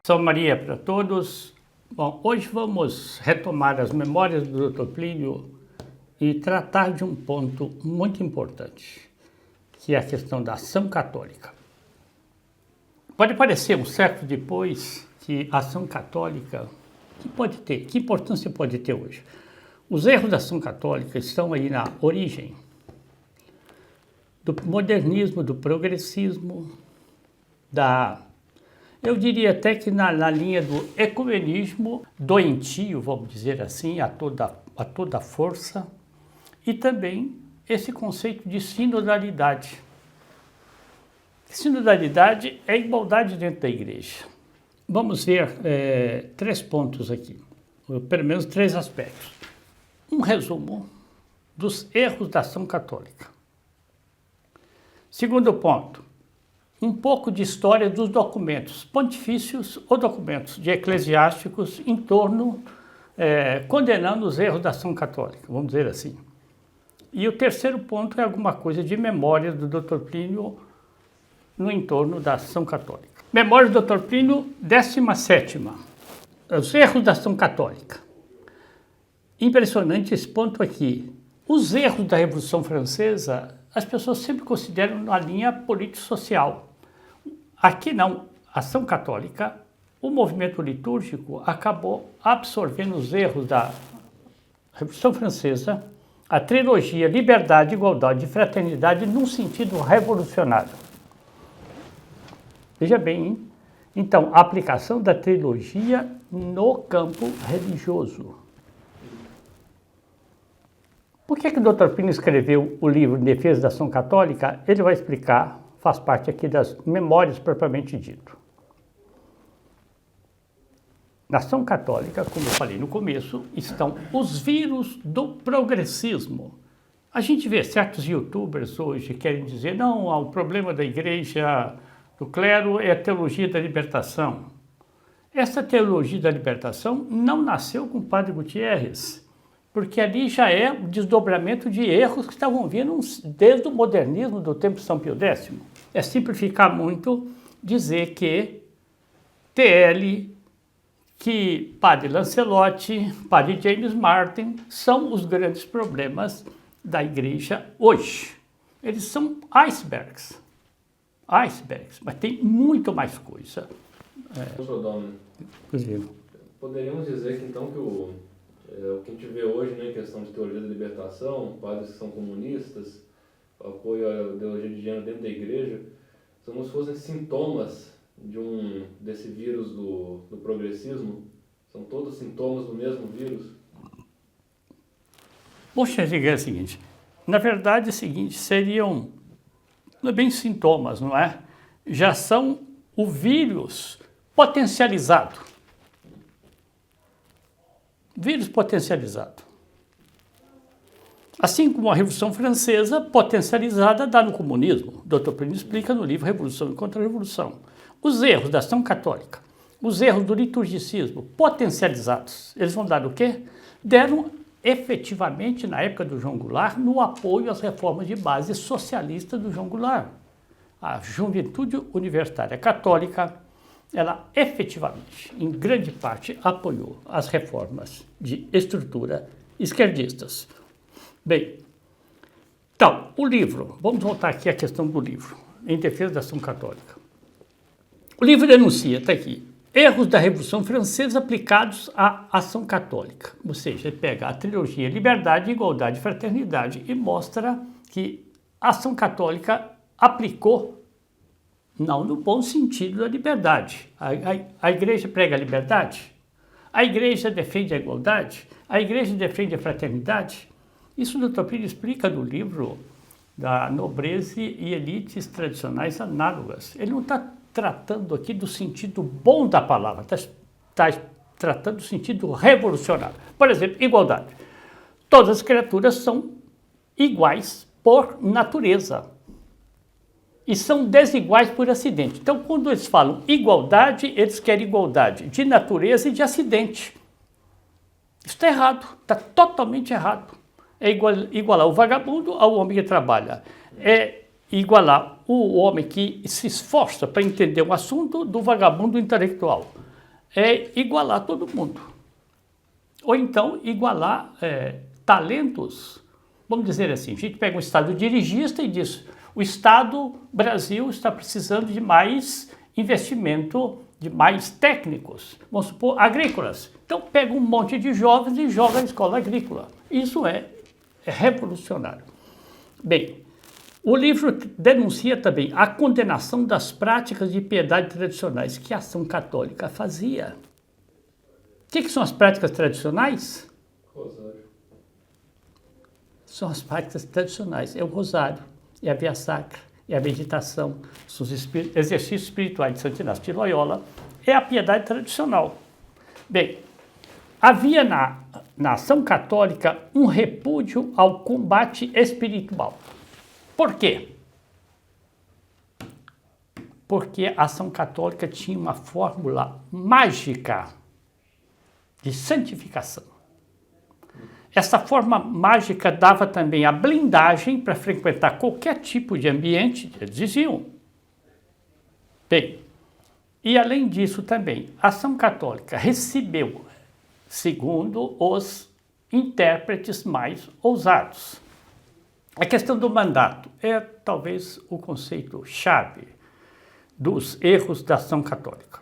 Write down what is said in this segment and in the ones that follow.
São Maria para todos. Bom, hoje vamos retomar as memórias do Dr. Plínio e tratar de um ponto muito importante, que é a questão da ação católica. Pode parecer um século depois que a ação católica, que importância pode ter hoje? Os erros da ação católica estão aí na origem do modernismo, do progressismo, eu diria até que na linha do ecumenismo doentio, vamos dizer assim, a toda força, e também esse conceito de sinodalidade. Sinodalidade é igualdade dentro da igreja. Vamos ver 3 pontos aqui, ou pelo menos 3 aspectos. Um resumo dos erros da ação católica. Segundo ponto, um pouco de história dos documentos pontifícios ou documentos de eclesiásticos em torno, condenando os erros da ação católica, vamos dizer assim. E o terceiro ponto é alguma coisa de memória do Dr. Plínio no entorno da ação católica. Memória do Dr. Plínio, 17ª. Os erros da ação católica. Impressionante esse ponto aqui. Os erros da Revolução Francesa, as pessoas sempre consideram na linha político-social. Aqui não, a ação católica, o movimento litúrgico acabou absorvendo os erros da Revolução Francesa, a trilogia Liberdade, Igualdade e Fraternidade num sentido revolucionário. Veja bem, hein? Então, a aplicação da trilogia no campo religioso. Por que o Dr. Plínio escreveu o livro Em Defesa da Ação Católica? Ele vai explicar, faz parte aqui das memórias propriamente dito. Na ação católica, como eu falei no começo, estão os vírus do progressismo. A gente vê certos youtubers hoje que querem dizer, não, o problema da igreja, do clero é a teologia da libertação. Essa teologia da libertação não nasceu com o padre Gutierrez, porque ali já é o desdobramento de erros que estavam vindo desde o modernismo do tempo de São Pio X. É simplificar muito dizer que TL, que padre Lancelotti, padre James Martin são os grandes problemas da igreja hoje. Eles são icebergs, mas tem muito mais coisa. Poderíamos dizer que então que o que a gente vê hoje, né, em questão de teologia da libertação, padres que são comunistas, apoio à ideologia de gênero dentro da igreja, são como se fossem sintomas desse vírus do progressismo? São todos sintomas do mesmo vírus? Poxa, é o seguinte, na verdade é o seguinte, seriam, não é bem sintomas, não é? Já são o vírus potencializado. Vírus potencializado. Assim como a Revolução Francesa, potencializada, dá no comunismo. O Dr. Plínio explica no livro Revolução e Contra-Revolução. Os erros da ação católica, os erros do liturgicismo, potencializados, eles vão dar o quê? Deram efetivamente, na época do João Goulart, no apoio às reformas de base socialista do João Goulart. A Juventude Universitária Católica, ela efetivamente, em grande parte, apoiou as reformas de estrutura esquerdistas. Bem, então, o livro, vamos voltar aqui à questão do livro, Em Defesa da Ação Católica. O livro denuncia, está aqui, erros da Revolução Francesa aplicados à ação católica. Ou seja, ele pega a trilogia Liberdade, Igualdade e Fraternidade e mostra que a ação católica aplicou, não no bom sentido da liberdade. A igreja prega a liberdade? A igreja defende a igualdade? A igreja defende a fraternidade? Isso o Dr. Plínio explica no livro da Nobreza e Elites Tradicionais Análogas. Ele não está tratando aqui do sentido bom da palavra, está tratando do sentido revolucionário. Por exemplo, igualdade. Todas as criaturas são iguais por natureza e são desiguais por acidente. Então, quando eles falam igualdade, eles querem igualdade de natureza e de acidente. Isso está errado, está totalmente errado. É igualar o vagabundo ao homem que trabalha. É igualar o homem que se esforça para entender um assunto do vagabundo intelectual. é igualar todo mundo. Ou então igualar talentos. Vamos dizer assim, a gente pega um Estado dirigista e diz, o Estado Brasil está precisando de mais investimento, de mais técnicos, vamos supor, agrícolas. Então pega um monte de jovens e joga na escola agrícola. Isso é revolucionário. Bem, o livro denuncia também a condenação das práticas de piedade tradicionais que a ação católica fazia. O que são as práticas tradicionais? Rosário. São as práticas tradicionais. É o rosário, é a via sacra, é a meditação, são os exercícios espirituais de Santo Inácio de Loyola, é a piedade tradicional. Bem, havia na ação católica um repúdio ao combate espiritual. Por quê? Porque a ação católica tinha uma fórmula mágica de santificação. Essa forma mágica dava também a blindagem para frequentar qualquer tipo de ambiente, eles diziam. Bem, e além disso também, a ação católica recebeu, segundo os intérpretes mais ousados, a questão do mandato é talvez o conceito-chave dos erros da ação católica.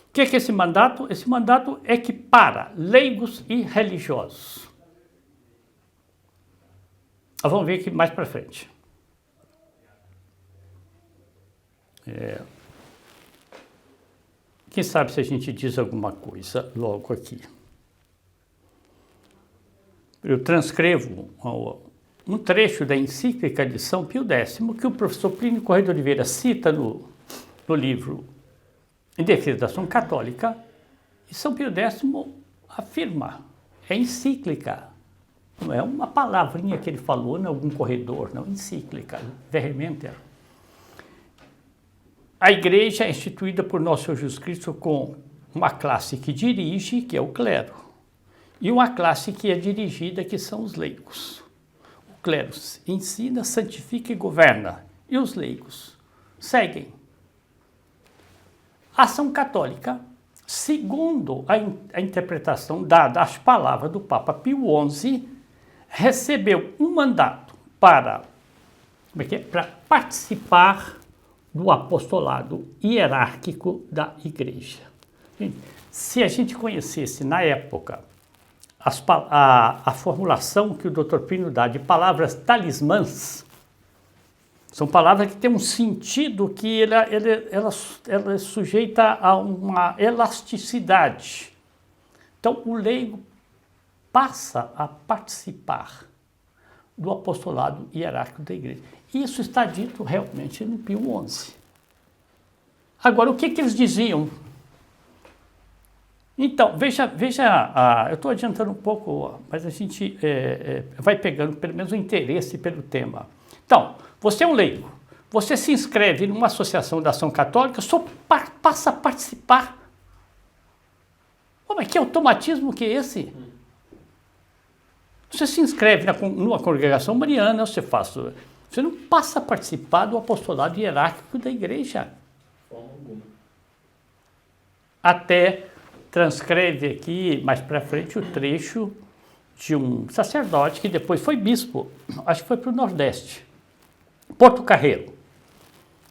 O que é esse mandato? Esse mandato equipara leigos e religiosos. Vamos ver aqui mais para frente. Quem sabe se a gente diz alguma coisa logo aqui. Eu transcrevo um trecho da encíclica de São Pio X, que o professor Plínio Corrêa de Oliveira cita no livro Em Defesa da Ação Católica, e São Pio X afirma, é encíclica, não é uma palavrinha que ele falou em algum corredor, não, encíclica, veemente. A igreja é instituída por nosso Senhor Jesus Cristo com uma classe que dirige, que é o clero, e uma classe que é dirigida, que são os leigos. O clero ensina, santifica e governa, e os leigos seguem. A ação católica, segundo a interpretação dada às palavras do Papa Pio XI, recebeu um mandato para participar do apostolado hierárquico da igreja. Se a gente conhecesse na época a formulação que o Dr. Plínio dá de palavras talismãs, são palavras que têm um sentido que ela é sujeita a uma elasticidade. Então, o leigo passa a participar do apostolado hierárquico da igreja. Isso está dito realmente no Pio XI. Agora, o que eles diziam? Então, veja, eu estou adiantando um pouco, mas a gente vai pegando pelo menos o interesse pelo tema. Então, você é um leigo, você se inscreve numa associação da ação católica, só passa a participar. Mas que automatismo que é esse? Você se inscreve numa congregação mariana, você não passa a participar do apostolado hierárquico da igreja. Até transcreve aqui, mais para frente, o trecho de um sacerdote que depois foi bispo, acho que foi para o Nordeste, Porto Carreiro.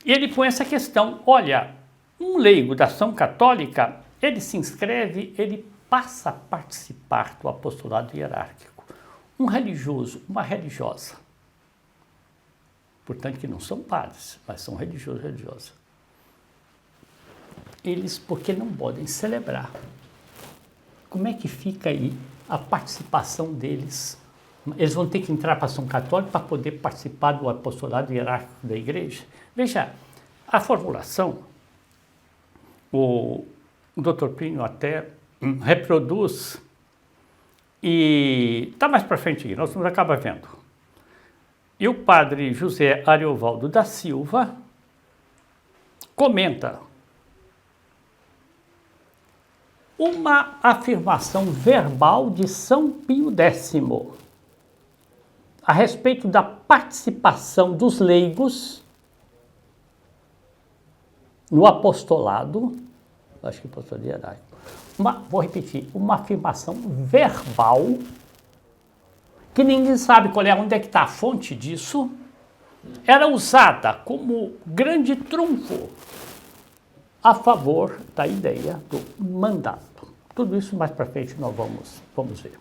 E ele põe essa questão, olha, um leigo da ação católica, ele se inscreve, ele passa a participar do apostolado hierárquico. Um religioso, uma religiosa, portanto que não são padres, mas são religiosos e religiosas. Eles, porque não podem celebrar. Como é que fica aí a participação deles? Eles vão ter que entrar para a ação católica para poder participar do apostolado hierárquico da igreja? Veja, a formulação, o Dr. Plínio até reproduz, e está mais para frente aqui, nós vamos acabar vendo. E o padre José Ariovaldo da Silva comenta uma afirmação verbal de São Pio X a respeito da participação dos leigos no apostolado, acho que apostolado hierárquico, vou repetir, uma afirmação verbal, que ninguém sabe onde é que está a fonte disso, era usada como grande trunfo a favor da ideia do mandato. Tudo isso mais para frente nós vamos ver.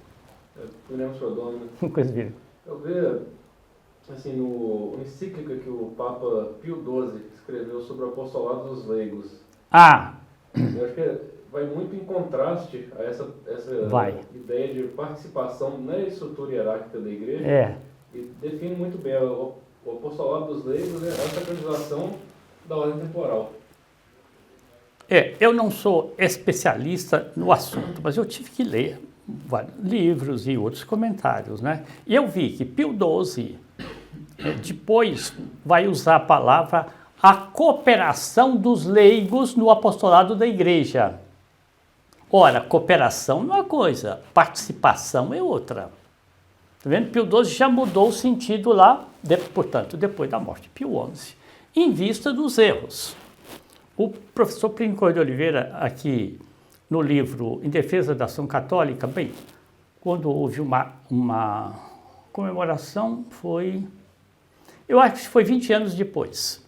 Podemos Prodome. Coisa vira. Eu vejo, assim, no encíclica que o Papa Pio XII escreveu sobre o apostolado dos leigos. Eu acho que vai muito em contraste a essa ideia de participação na estrutura hierárquica da igreja. E define muito bem o apostolado dos leigos, né, a sacralização da ordem temporal. Eu não sou especialista no assunto, mas eu tive que ler vários livros e outros comentários, né? E eu vi que Pio XII depois vai usar a palavra a cooperação dos leigos no apostolado da igreja. Ora, cooperação é uma coisa, participação é outra. Tá vendo? Pio XII já mudou o sentido lá, portanto, depois da morte de Pio XI, em vista dos erros. O professor Plínio Corrêa de Oliveira, aqui no livro Em Defesa da Ação Católica, bem, quando houve uma comemoração, eu acho que foi 20 anos depois.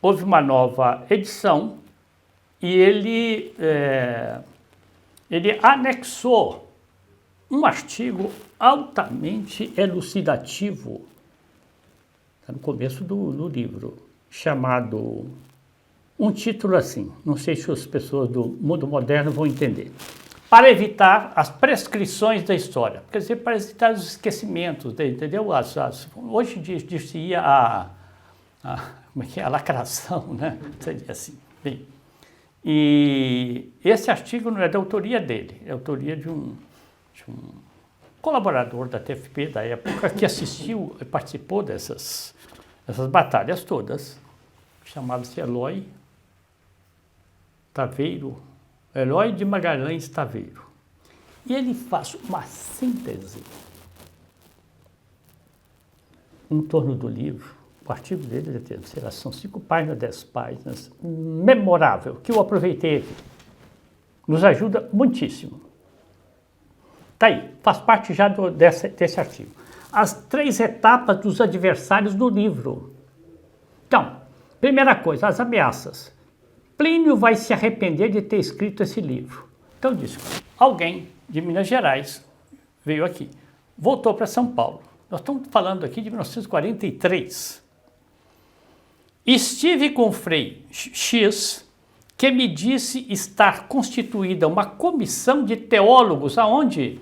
Houve uma nova edição e ele anexou um artigo altamente elucidativo, tá no começo do livro, chamado, um título assim, não sei se as pessoas do mundo moderno vão entender. Para evitar as prescrições da história, quer dizer, para evitar os esquecimentos, entendeu? Hoje diz-se-ia como é que é? A lacração, né? Seria assim. Bem, e esse artigo não é da autoria dele, é autoria de um colaborador da TFP da época que assistiu e participou dessas batalhas todas, chamava-se Eloy de Magalhães Taveiro. E ele faz uma síntese em torno do livro. O artigo dele são 5 páginas, 10 páginas, memorável, que eu aproveitei aqui. Nos ajuda muitíssimo. Está aí, faz parte já desse artigo. As 3 etapas dos adversários do livro. Então, primeira coisa, as ameaças. Plínio vai se arrepender de ter escrito esse livro. Então disse, alguém de Minas Gerais veio aqui, voltou para São Paulo. Nós estamos falando aqui de 1943. Estive com o Frei X, que me disse estar constituída uma comissão de teólogos, aonde?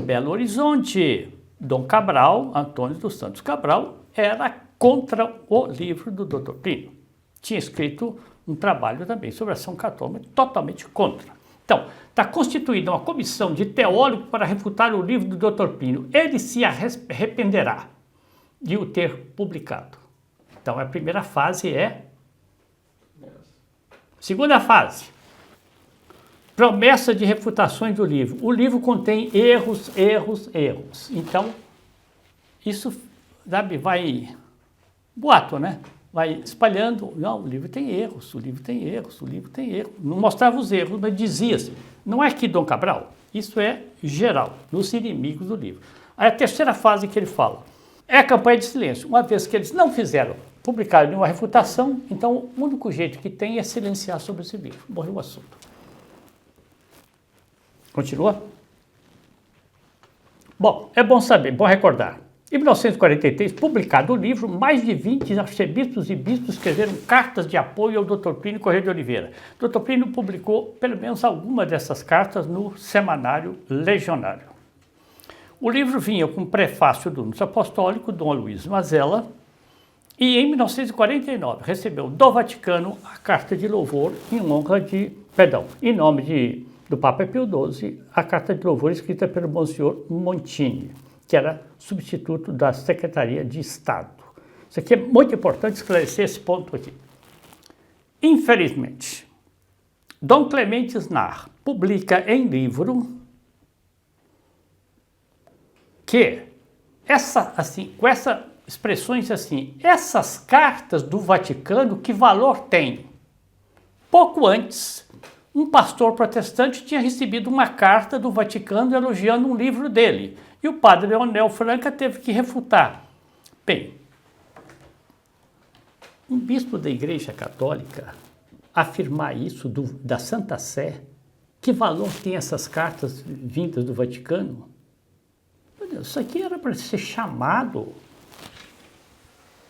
Belo Horizonte. Dom Cabral, Antônio dos Santos Cabral, era contra o livro do Dr. Plínio. Tinha escrito um trabalho também sobre a ação católica, totalmente contra. Então, está constituída uma comissão de teólogos para refutar o livro do Dr. Plínio. Ele se arrependerá de o ter publicado. Então, a primeira fase é... Segunda fase, promessa de refutações do livro. O livro contém erros. Então, isso, sabe, vai... boato, né? Vai espalhando, não, o livro tem erros. Não mostrava os erros, mas dizia-se. Não é que Dom Cabral, isso é geral, nos inimigos do livro. Aí a terceira fase que ele fala é a campanha de silêncio. Uma vez que eles não publicaram nenhuma refutação, então o único jeito que tem é silenciar sobre esse livro. Morreu o assunto. Continua? Bom, é bom saber, bom recordar. Em 1943, publicado o livro, mais de 20 arcebispos e bispos escreveram cartas de apoio ao Dr. Plínio Corrêa de Oliveira. Dr. Plínio publicou pelo menos alguma dessas cartas no Semanário Legionário. O livro vinha com prefácio do Núncio Apostólico, Dom Aloysio Mazella, e em 1949 recebeu do Vaticano a carta de louvor em nome do Papa Pio XII, a carta de louvor escrita pelo Monsenhor Montini, que era substituto da Secretaria de Estado. Isso aqui é muito importante esclarecer esse ponto aqui. Infelizmente, Dom Clemente Snar publica em livro que com essas expressões assim, essas cartas do Vaticano, que valor tem? Pouco antes, um pastor protestante tinha recebido uma carta do Vaticano elogiando um livro dele. E o padre Leonel Franca teve que refutar. Bem, um bispo da Igreja Católica afirmar isso da Santa Sé, que valor tem essas cartas vindas do Vaticano? Meu Deus, isso aqui era para ser chamado.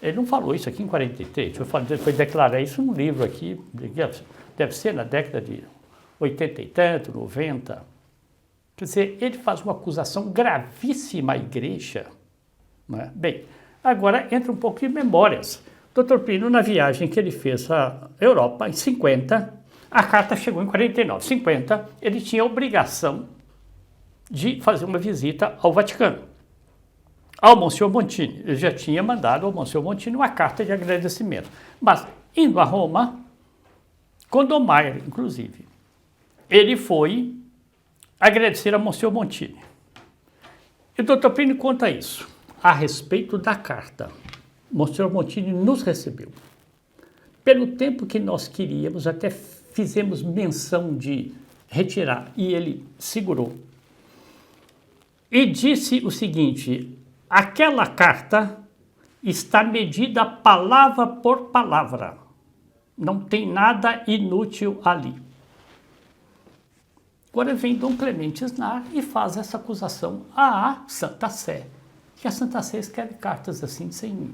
Ele não falou isso aqui em 43, foi declarar isso num livro aqui, deve ser na década de 80 e tanto, 90. Quer dizer, ele faz uma acusação gravíssima à Igreja. Né? Bem, agora entra um pouco de memórias. Dr. Plínio, na viagem que ele fez à Europa, em 50, a carta chegou em 49. 50, ele tinha a obrigação de fazer uma visita ao Vaticano, ao Monsenhor Montini. Ele já tinha mandado ao Monsenhor Montini uma carta de agradecimento. Mas, indo a Roma, com Dom Maier, inclusive, ele foi agradecer a Monsenhor Montini. E o Dr. Plínio conta isso, a respeito da carta. Monsenhor Montini nos recebeu. Pelo tempo que nós queríamos, até fizemos menção de retirar, e ele segurou. E disse o seguinte: aquela carta está medida palavra por palavra. Não tem nada inútil ali. Agora vem Dom Clemente Snar e faz essa acusação à Santa Sé, que a Santa Sé escreve cartas assim sem...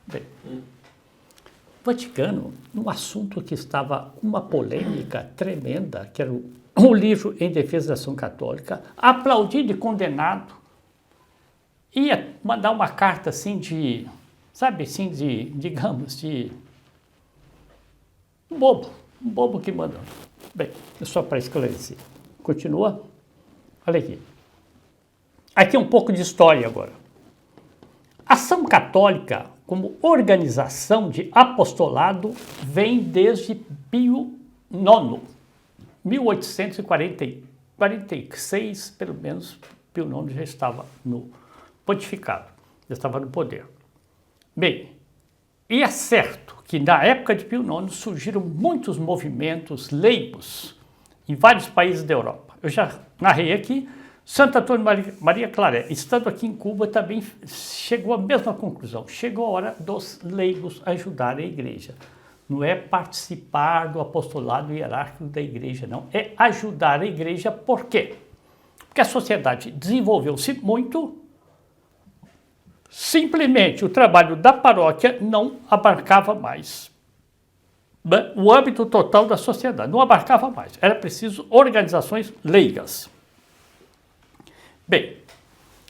Bem, o Vaticano, num assunto que estava uma polêmica tremenda, que era o livro em defesa da ação católica, aplaudido e condenado, ia mandar uma carta assim de, sabe, assim de, digamos, de um bobo que mandou. Bem, é só para esclarecer. Continua? Olha aqui. Aqui um pouco de história agora. A ação católica, como organização de apostolado, vem desde Pio IX, 1846, pelo menos, Pio IX já estava no pontificado, já estava no poder. Bem, e é certo que na época de Pio IX surgiram muitos movimentos leigos em vários países da Europa. Eu já narrei aqui, Santo Antônio Maria Claret, estando aqui em Cuba, também chegou à mesma conclusão. Chegou a hora dos leigos ajudarem a igreja. Não é participar do apostolado hierárquico da igreja, não. É ajudar a igreja. Por quê? Porque a sociedade desenvolveu-se muito. Simplesmente o trabalho da paróquia não abarcava mais o âmbito total da sociedade, não abarcava mais. Era preciso organizações leigas. Bem,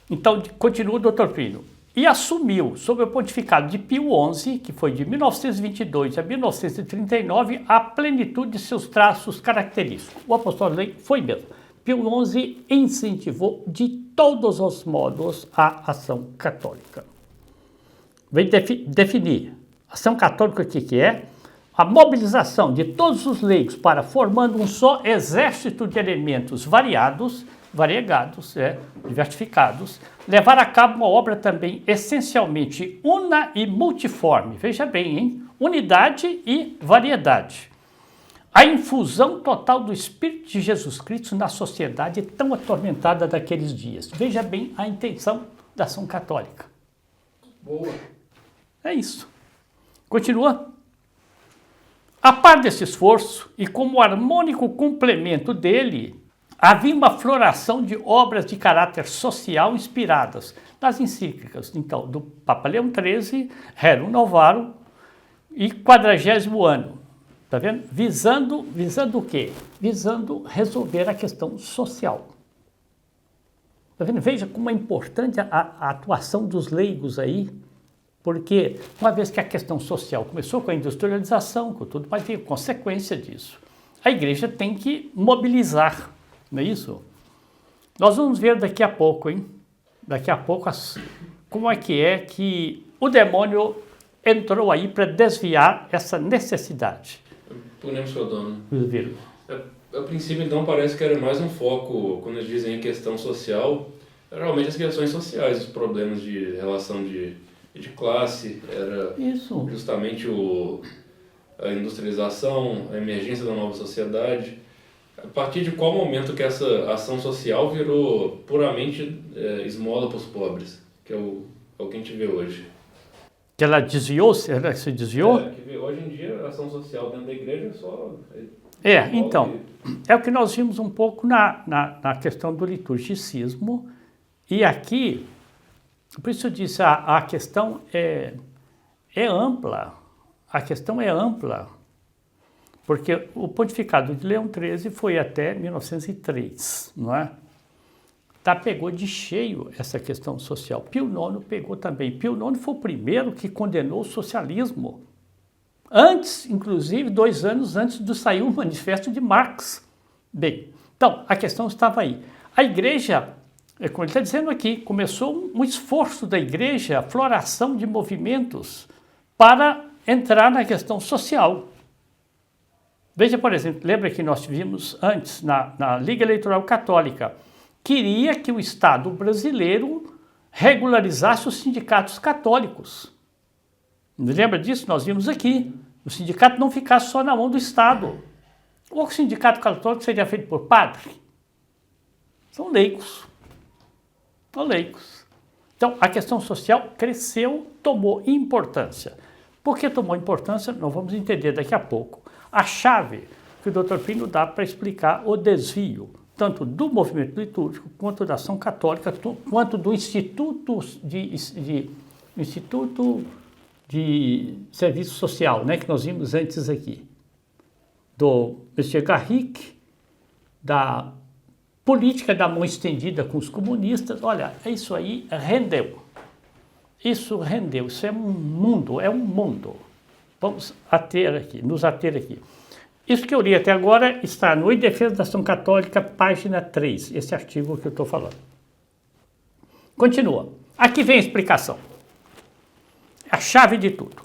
então continua o Dr. Plínio. E assumiu, sob o pontificado de Pio XI, que foi de 1922 a 1939, a plenitude de seus traços característicos. O apostolado laico foi mesmo. Pio XI incentivou de todos os modos a ação católica. Vem definir ação católica o que é? A mobilização de todos os leigos para formando um só exército de elementos variegados, diversificados, levar a cabo uma obra também essencialmente una e multiforme. Veja bem, hein? Unidade e variedade. A infusão total do Espírito de Jesus Cristo na sociedade tão atormentada daqueles dias. Veja bem a intenção da ação católica. Boa. É isso. Continua. A par desse esforço, e como harmônico complemento dele, havia uma floração de obras de caráter social inspiradas nas encíclicas, então, do Papa Leão XIII, Rerum Novarum e 40º ano. Está vendo? Visando o quê? Visando resolver a questão social. Está vendo? Veja como é importante a atuação dos leigos aí, porque uma vez que a questão social começou com a industrialização, com tudo, mas veio consequência disso. A igreja tem que mobilizar, não é isso? Nós vamos ver daqui a pouco, hein? Daqui a pouco, como é que o demônio entrou aí para desviar essa necessidade. Podemos, seu dono. Viram? A princípio, então, parece que era mais um foco, quando eles dizem questão social, realmente as questões sociais, os problemas de relação de classe, era isso. Justamente a industrialização, a emergência da nova sociedade. A partir de qual momento que essa ação social virou puramente esmola para os pobres, que é o que a gente vê hoje? Que ela desviou-se, ela se desviou? Hoje em dia a ação social dentro da igreja é só... Então, é o que nós vimos um pouco na questão do liturgicismo, e aqui, por isso eu disse, a questão é ampla, a questão é ampla, porque o pontificado de Leão XIII foi até 1903, não é? Pegou de cheio essa questão social. Pio IX pegou também. Pio IX foi o primeiro que condenou o socialismo. Antes, inclusive, 2 anos antes de sair o manifesto de Marx. Bem, então, a questão estava aí. A igreja, como ele está dizendo aqui, começou um esforço da igreja, a floração de movimentos para entrar na questão social. Veja, por exemplo, lembra que nós vimos antes, na Liga Eleitoral Católica, queria que o Estado brasileiro regularizasse os sindicatos católicos. Lembra disso? Nós vimos aqui. O sindicato não ficasse só na mão do Estado. Ou o sindicato católico seria feito por padre? São leigos. São leigos. Então, a questão social cresceu, tomou importância. Por que tomou importância? Nós vamos entender daqui a pouco. A chave que o Dr. Plínio dá para explicar o desvio, tanto do movimento litúrgico, quanto da ação católica, quanto do Instituto de Serviço Social, né, que nós vimos antes aqui, do Monsieur Garrick, da política da mão estendida com os comunistas. Olha, isso aí rendeu. Isso rendeu, isso é um mundo, Vamos nos ater aqui. Isso que eu li até agora está no Em Defesa da Ação Católica, página 3, esse artigo que eu estou falando. Continua. Aqui vem a explicação. A chave de tudo.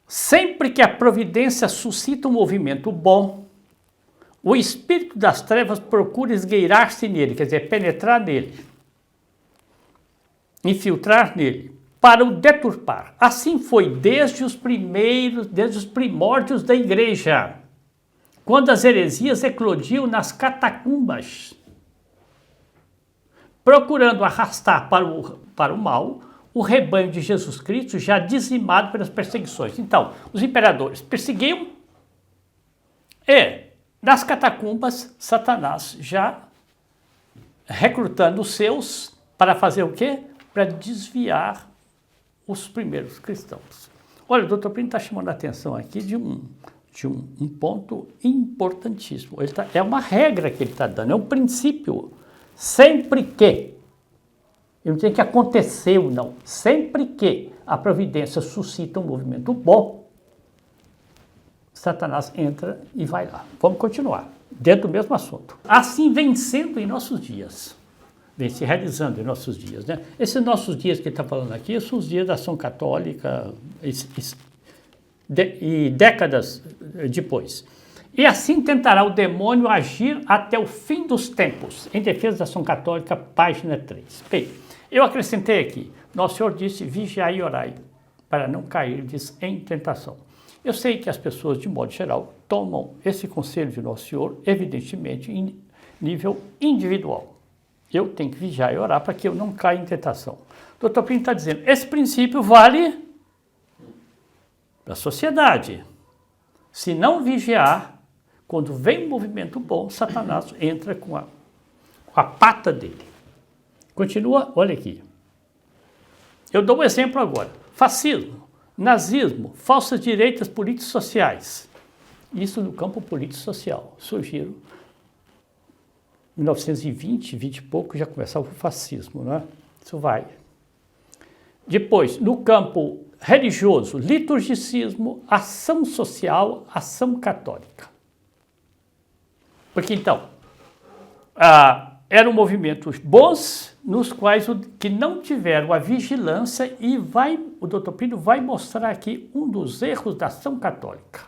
Sempre que a providência suscita um movimento bom, o espírito das trevas procura esgueirar-se nele, quer dizer, penetrar nele, infiltrar nele, para o deturpar. Assim foi desde os primórdios da igreja, quando as heresias eclodiam nas catacumbas, procurando arrastar para o mal o rebanho de Jesus Cristo já dizimado pelas perseguições. Então, os imperadores perseguiam e, nas catacumbas, Satanás já recrutando os seus para fazer o quê? Para desviar os primeiros cristãos. Olha, o Dr. Plínio está chamando a atenção aqui de um ponto importantíssimo. É uma regra que ele está dando, é um princípio. Sempre que, não tem que acontecer ou não, sempre que a providência suscita um movimento bom, Satanás entra e vai lá. Vamos continuar, dentro do mesmo assunto. Assim vem sendo em nossos dias. Vem se realizando em nossos dias, né? Esses nossos dias que ele está falando aqui são os dias da ação católica e décadas depois. E assim tentará o demônio agir até o fim dos tempos. Em Defesa da Ação Católica, página 3. Bem, eu acrescentei aqui, Nosso Senhor disse, vigiai e orai, para não cairdes em tentação. Eu sei que as pessoas, de modo geral, tomam esse conselho de Nosso Senhor, evidentemente, em nível individual. Eu tenho que vigiar e orar para que eu não caia em tentação. O Dr. Plínio está dizendo, esse princípio vale para a sociedade. Se não vigiar, quando vem um movimento bom, Satanás entra com a pata dele. Continua, olha aqui. Eu dou um exemplo agora. Fascismo, nazismo, falsas direitas políticos sociais. Isso no campo político social. Surgiram. Em 1920, 20 e pouco, já começava o fascismo, né? Isso vai. Depois, no campo religioso, liturgicismo, ação social, ação católica. Porque então, eram movimentos bons, nos quais que não tiveram a vigilância, e o Dr. Plínio vai mostrar aqui um dos erros da ação católica.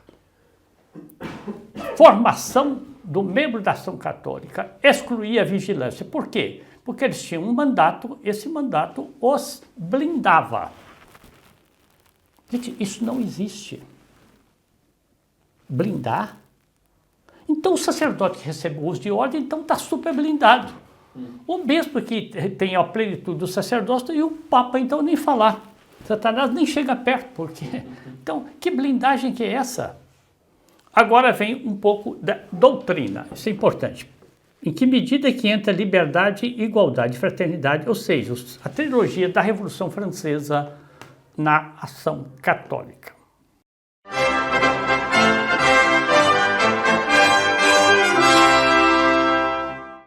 Formação do membro da ação católica excluía a vigilância. Por quê? Porque eles tinham um mandato, esse mandato os blindava. Gente, isso não existe. Blindar? Então o sacerdote que recebe o uso de ordem, então está super blindado. O bispo que tem a plenitude do sacerdócio e o Papa, então, nem falar. Satanás nem chega perto, porque... Então, que blindagem que é essa? Agora vem um pouco da doutrina, isso é importante. Em que medida que entra liberdade, igualdade, fraternidade, ou seja, a trilogia da Revolução Francesa na ação católica?